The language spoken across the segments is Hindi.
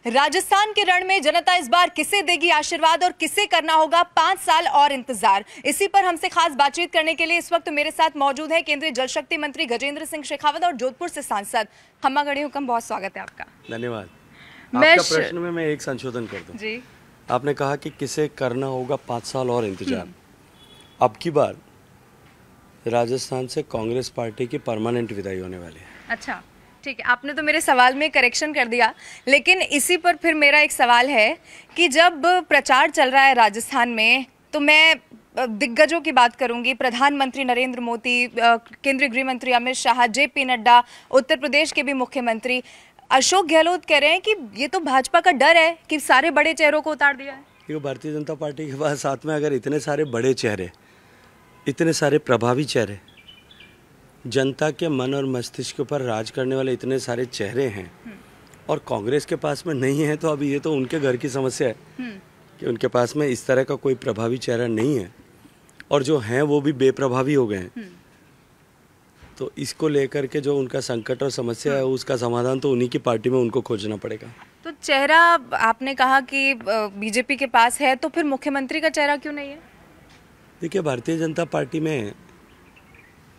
राजस्थान के रण में जनता इस बार किसे देगी आशीर्वाद और किसे करना होगा 5 साल और इंतजार। इसी पर हमसे खास बातचीत करने के लिए इस वक्त मेरे साथ मौजूद है केंद्रीय जल शक्ति मंत्री गजेंद्र सिंह शेखावत और जोधपुर से सांसद खम्मा गढ़ी हुकम। बहुत स्वागत है आपका। धन्यवाद। आपका प्रश्न में मैं एक संशोधन कर दूं। जी, आपने कहा कि किसे करना होगा 5 साल और इंतजार। अब की बार राजस्थान से कांग्रेस पार्टी की परमानेंट विदाई होने वाली है। अच्छा ठीक है, आपने तो मेरे सवाल में करेक्शन कर दिया, लेकिन इसी पर फिर मेरा एक सवाल है कि जब प्रचार चल रहा है राजस्थान में तो मैं दिग्गजों की बात करूंगी, प्रधानमंत्री नरेंद्र मोदी, केंद्रीय गृह मंत्री अमित शाह, जेपी नड्डा, उत्तर प्रदेश के भी मुख्यमंत्री अशोक गहलोत कह रहे हैं कि ये तो भाजपा का डर है कि सारे बड़े चेहरों को उतार दिया है। देखो, भारतीय जनता पार्टी के पास साथ में अगर इतने सारे बड़े चेहरे, इतने सारे प्रभावी चेहरे, जनता के मन और मस्तिष्क के ऊपर राज करने वाले इतने सारे चेहरे हैं और कांग्रेस के पास में नहीं है, तो अभी ये तो उनके घर की समस्या है कि उनके पास में इस तरह का कोई प्रभावी चेहरा नहीं है और जो हैं वो भी बेप्रभावी हो गए हैं। तो इसको लेकर के जो उनका संकट और समस्या है उसका समाधान तो उन्हीं की पार्टी में उनको खोजना पड़ेगा। तो चेहरा आपने कहा कि बीजेपी के पास है, तो फिर मुख्यमंत्री का चेहरा क्यों नहीं है? देखिए, भारतीय जनता पार्टी में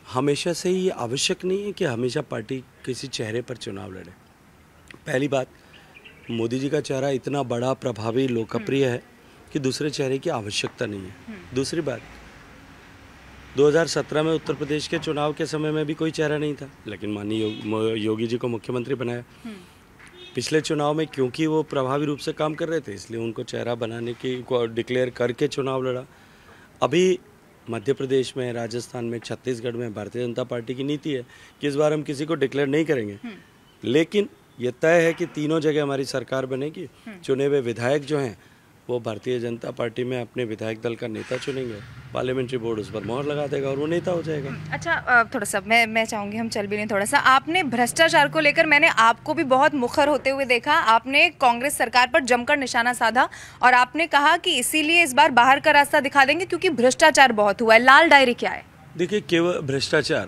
हमेशा से ही आवश्यक नहीं है कि हमेशा पार्टी किसी चेहरे पर चुनाव लड़े। पहली बात, मोदी जी का चेहरा इतना बड़ा, प्रभावी, लोकप्रिय है कि दूसरे चेहरे की आवश्यकता नहीं है। दूसरी बात, 2017 में उत्तर प्रदेश के चुनाव के समय में भी कोई चेहरा नहीं था, लेकिन माननीय योगी जी को मुख्यमंत्री बनाया। पिछले चुनाव में क्योंकि वो प्रभावी रूप से काम कर रहे थे, इसलिए उनको चेहरा बनाने की को डिक्लेयर करके चुनाव लड़ा। अभी मध्य प्रदेश में, राजस्थान में, छत्तीसगढ़ में भारतीय जनता पार्टी की नीति है कि इस बार हम किसी को डिक्लेयर नहीं करेंगे, लेकिन ये तय है कि तीनों जगह हमारी सरकार बनेगी। चुने हुए विधायक जो हैं वो भारतीय जनता पार्टी में अपने विधायक दल का नेता चुनेंगे, पार्लियामेंट्री बोर्ड उस पर मोहर लगा देगा और वो नेता हो जाएगा। अच्छा, थोड़ा सा मैं चाहूँगी, हम चल भी नहीं थोड़ा सा। आपने भ्रष्टाचार को लेकर, मैंने आपको भी बहुत मुखर होते हुए देखा। आपने कांग्रेस सरकार पर जमकर निशाना साधा और आपने कहा कि इसीलिए इस बार बाहर का रास्ता दिखा देंगे क्योंकि भ्रष्टाचार बहुत हुआ है। लाल डायरी क्या है? देखिए, केवल भ्रष्टाचार,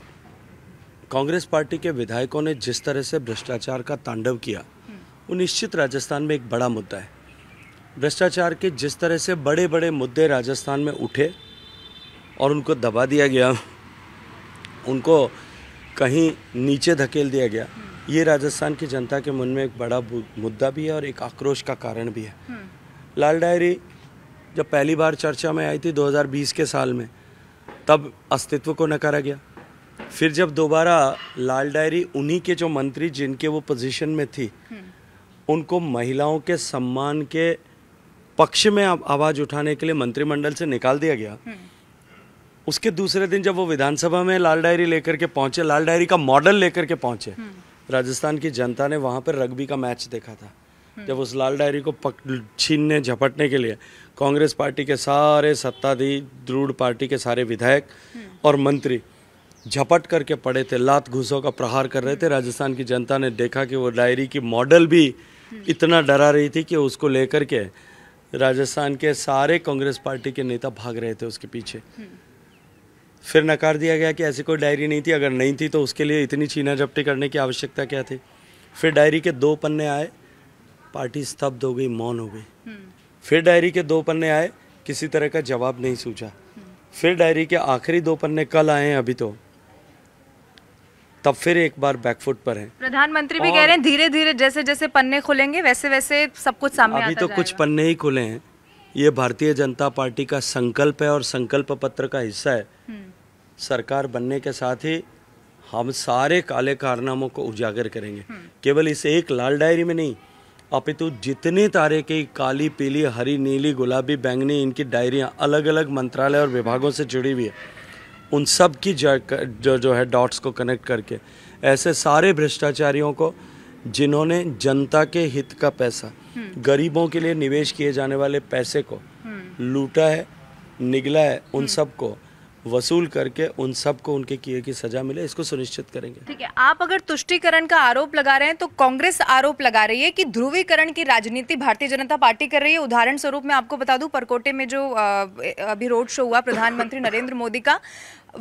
कांग्रेस पार्टी के विधायकों ने जिस तरह से भ्रष्टाचार का तांडव किया वो निश्चित राजस्थान में एक बड़ा मुद्दा है। भ्रष्टाचार के जिस तरह से बड़े बड़े मुद्दे राजस्थान में उठे और उनको दबा दिया गया, उनको कहीं नीचे धकेल दिया गया, ये राजस्थान की जनता के मन में एक बड़ा मुद्दा भी है और एक आक्रोश का कारण भी है। लाल डायरी जब पहली बार चर्चा में आई थी 2020 के साल में, तब अस्तित्व को नकारा गया। फिर जब दोबारा लाल डायरी, उन्हीं के जो मंत्री जिनके वो पोजीशन में थी, उनको महिलाओं के सम्मान के पक्ष में आवाज उठाने के लिए मंत्रिमंडल से निकाल दिया गया, उसके दूसरे दिन जब वो विधानसभा में लाल डायरी लेकर के पहुंचे, लाल डायरी का मॉडल लेकर के पहुंचे, राजस्थान की जनता ने वहां पर रग्बी का मैच देखा था। जब उस लाल डायरी को छीनने, झपटने के लिए कांग्रेस पार्टी के सारे सत्तारूढ़ पार्टी के सारे विधायक और मंत्री झपट करके पड़े थे, लात घूसों का प्रहार कर रहे थे, राजस्थान की जनता ने देखा कि वो डायरी की मॉडल भी इतना डरा रही थी कि उसको लेकर के राजस्थान के सारे कांग्रेस पार्टी के नेता भाग रहे थे उसके पीछे। फिर नकार दिया गया कि ऐसी कोई डायरी नहीं थी, अगर नहीं थी तो उसके लिए इतनी छीना झपटी करने की आवश्यकता क्या थी। फिर डायरी के 2 पन्ने आए, पार्टी स्तब्ध हो गई, मौन हो गई। फिर डायरी के 2 पन्ने आए, किसी तरह का जवाब नहीं सूझा। फिर डायरी के आखिरी 2 पन्ने कल आए हैं अभी, तो तब फिर एक बार बैकफुट पर है। प्रधानमंत्री भी कह रहे हैं धीरे धीरे जैसे जैसे पन्ने खुलेंगे वैसे वैसे सब कुछ सामने आता अभी तो जाएगा। कुछ पन्ने ही खुले हैं। ये भारतीय जनता पार्टी का संकल्प है और संकल्प पत्र का हिस्सा है। सरकार बनने के साथ ही हम सारे काले कारनामों को उजागर करेंगे, केवल इस एक लाल डायरी में नहीं, अपितु जितने तारे की काली, पीली, हरी, नीली, गुलाबी, बैंगनी इनकी डायरियां अलग अलग मंत्रालय और विभागों से जुड़ी हुई है, उन सब की जो है डॉट्स को कनेक्ट करके ऐसे सारे भ्रष्टाचारियों को जिन्होंने जनता के हित का पैसा, गरीबों के लिए निवेश किए जाने वाले पैसे को लूटा है, निगला है, उन सब को वसूल करके उन सबको उनके किए की सजा मिले, इसको सुनिश्चित करेंगे। ठीक है, आप अगर तुष्टीकरण का आरोप लगा रहे हैं तो कांग्रेस आरोप लगा रही है कि ध्रुवीकरण की राजनीति भारतीय जनता पार्टी कर रही है। उदाहरण स्वरूप मैं आपको बता दूं, परकोटे में जो अभी रोड शो हुआ प्रधानमंत्री नरेंद्र मोदी का,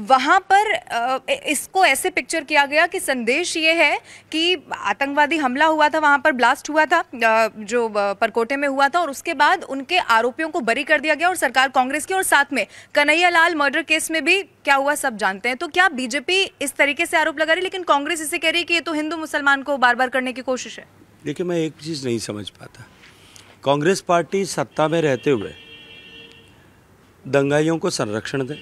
वहाँ पर इसको ऐसे पिक्चर किया गया कि संदेश ये है कि आतंकवादी हमला हुआ था, वहाँ पर ब्लास्ट हुआ था जो परकोटे में हुआ था, और उसके बाद उनके आरोपियों को बरी कर दिया गया और सरकार कांग्रेस की, और साथ में कन्हैया लाल मर्डर केस में भी क्या हुआ सब जानते हैं। तो क्या बीजेपी इस तरीके से आरोप लगा रही है, लेकिन कांग्रेस इसे कह रही है कि ये तो हिंदू मुसलमान को बार बार करने की कोशिश है? देखिए, मैं एक चीज़ नहीं समझ पाता। कांग्रेस पार्टी सत्ता में रहते हुए दंगाइयों को संरक्षण दे,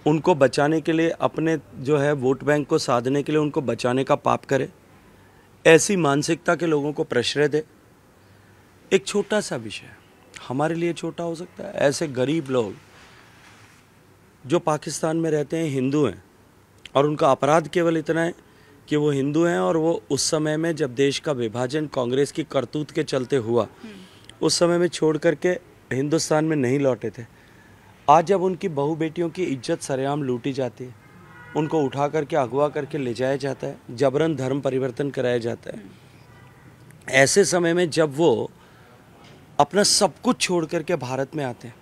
उनको बचाने के लिए, अपने जो है वोट बैंक को साधने के लिए उनको बचाने का पाप करे, ऐसी मानसिकता के लोगों को प्रश्रय दे। एक छोटा सा विषय हमारे लिए छोटा हो सकता है, ऐसे गरीब लोग जो पाकिस्तान में रहते हैं, हिंदू हैं, और उनका अपराध केवल इतना है कि वो हिंदू हैं, और वो उस समय में जब देश का विभाजन कांग्रेस की करतूत के चलते हुआ, उस समय में छोड़ करके हिंदुस्तान में नहीं लौटे थे। आज जब उनकी बहू बेटियों की इज्जत सरेआम लूटी जाती है, उनको उठा करके अगवा करके ले जाया जाता है, जबरन धर्म परिवर्तन कराया जाता है, ऐसे समय में जब वो अपना सब कुछ छोड़ करके भारत में आते हैं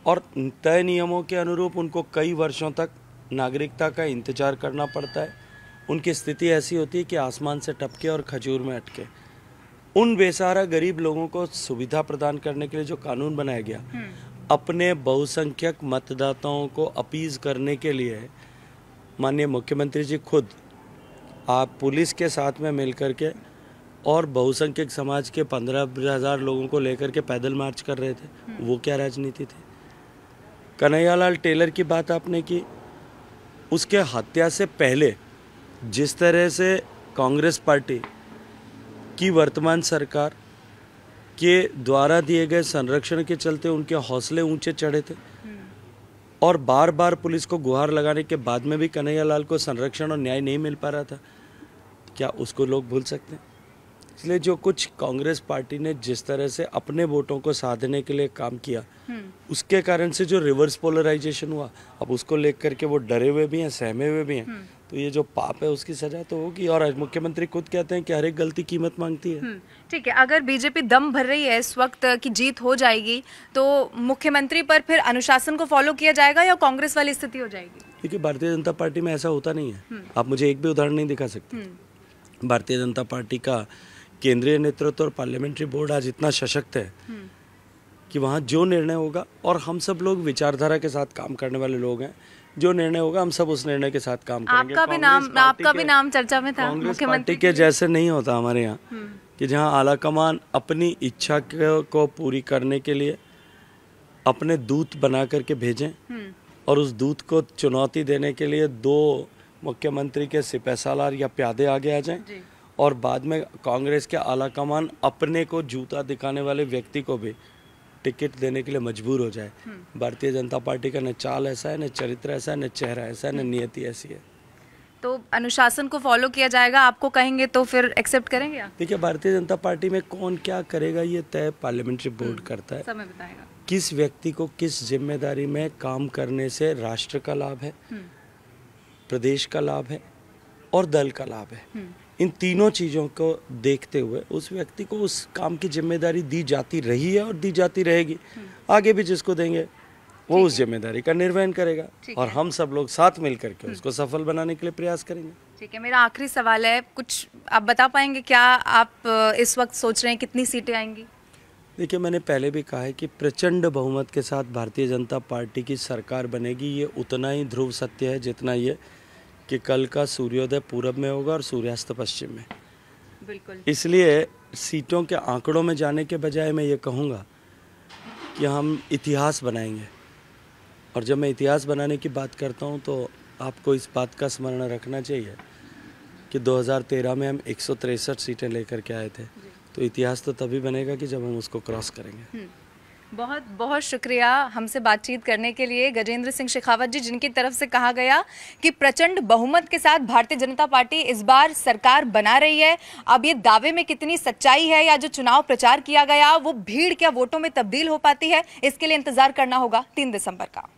और तय नियमों के अनुरूप उनको कई वर्षों तक नागरिकता का इंतजार करना पड़ता है, उनकी स्थिति ऐसी होती है कि आसमान से टपके और खजूर में अटके। उन बेसहारा गरीब लोगों को सुविधा प्रदान करने के लिए जो कानून बनाया गया, अपने बहुसंख्यक मतदाताओं को अपीज करने के लिए माननीय मुख्यमंत्री जी खुद आप पुलिस के साथ में मिलकर के और बहुसंख्यक समाज के 15,000 लोगों को लेकर के पैदल मार्च कर रहे थे। वो क्या राजनीति थी? कन्हैयालाल टेलर की बात आपने की, उसके हत्या से पहले जिस तरह से कांग्रेस पार्टी की वर्तमान सरकार के द्वारा दिए गए संरक्षण के चलते उनके हौसले ऊंचे चढ़े थे, और बार बार पुलिस को गुहार लगाने के बाद में भी कन्हैयालाल को संरक्षण और न्याय नहीं मिल पा रहा था, क्या उसको लोग भूल सकते हैं? इसलिए जो कुछ कांग्रेस पार्टी ने जिस तरह से अपने वोटों को साधने के लिए काम किया, उसके कारण से जो रिवर्स पोलराइजेशन हुआ, अब उसको लेकर के वो डरे हुए भी हैं, सहमे हुए भी हैं। तो ये जो पाप है उसकी सजा तो होगी, और मुख्यमंत्री खुद कहते हैं कि हर एक गलती कीमत मांगती है। ठीक है, अगर बीजेपी दम भर रही है इस वक्त की जीत हो जाएगी, तो मुख्यमंत्री पर फिर अनुशासन को फॉलो किया जाएगा या कांग्रेस वाली स्थिति हो जाएगी? देखिए, भारतीय जनता पार्टी में ऐसा होता नहीं है। आप मुझे एक भी उदाहरण नहीं दिखा सकते। भारतीय जनता पार्टी का केंद्रीय नेतृत्व और पार्लियामेंट्री बोर्ड आज इतना सशक्त है कि वहाँ जो निर्णय होगा, और हम सब लोग विचारधारा के साथ काम करने वाले लोग हैं, जो निर्णय होगा हम सब उस निर्णय के साथ काम करेंगे। आपका भी नाम चर्चा में था, मुख्यमंत्री के जैसे नहीं होता हमारे यहाँ कि जहाँ आला कमान अपनी इच्छा को पूरी करने के लिए अपने दूत बना करके भेजें, और उस दूत को चुनौती देने के लिए 2 मुख्यमंत्री के सिपहसालार या प्यादे आगे आ जाएं, और बाद में कांग्रेस के आला कमान अपने को जूता दिखाने वाले व्यक्ति को भी टिकट देने के लिए मजबूर हो जाए। भारतीय जनता पार्टी का न चाल ऐसा है, न चरित्र ऐसा है, न चेहरा ऐसा है, न नियति ऐसी है। तो अनुशासन को फॉलो किया जाएगा, आपको कहेंगे तो फिर एक्सेप्ट करेंगे आप? देखिए, भारतीय जनता पार्टी में कौन क्या करेगा ये तय पार्लियामेंट्री बोर्ड करता है। समय बताएगा किस व्यक्ति को किस जिम्मेदारी में काम करने से राष्ट्र का लाभ है, प्रदेश का लाभ है और दल का लाभ है। इन तीनों चीज़ों को देखते हुए उस व्यक्ति को उस काम की जिम्मेदारी दी जाती रही है और दी जाती रहेगी। आगे भी जिसको देंगे वो उस जिम्मेदारी का निर्वहन करेगा, और हम सब लोग साथ मिल करके उसको सफल बनाने के लिए प्रयास करेंगे। ठीक है, मेरा आखिरी सवाल है, कुछ आप बता पाएंगे क्या आप इस वक्त सोच रहे हैं कितनी सीटें आएंगी? देखिए, मैंने पहले भी कहा है कि प्रचंड बहुमत के साथ भारतीय जनता पार्टी की सरकार बनेगी। ये उतना ही ध्रुव सत्य है जितना ये कि कल का सूर्योदय पूरब में होगा और सूर्यास्त पश्चिम में। बिल्कुल। इसलिए सीटों के आंकड़ों में जाने के बजाय मैं ये कहूँगा कि हम इतिहास बनाएंगे, और जब मैं इतिहास बनाने की बात करता हूँ तो आपको इस बात का स्मरण रखना चाहिए कि 2013 में हम 163 सीटें लेकर के आए थे। तो इतिहास तो तभी बनेगा कि जब हम उसको क्रॉस करेंगे। बहुत बहुत शुक्रिया हमसे बातचीत करने के लिए गजेंद्र सिंह शेखावत जी, जिनकी तरफ से कहा गया कि प्रचंड बहुमत के साथ भारतीय जनता पार्टी इस बार सरकार बना रही है। अब ये दावे में कितनी सच्चाई है या जो चुनाव प्रचार किया गया वो भीड़ क्या वोटों में तब्दील हो पाती है, इसके लिए इंतजार करना होगा 3 दिसंबर का।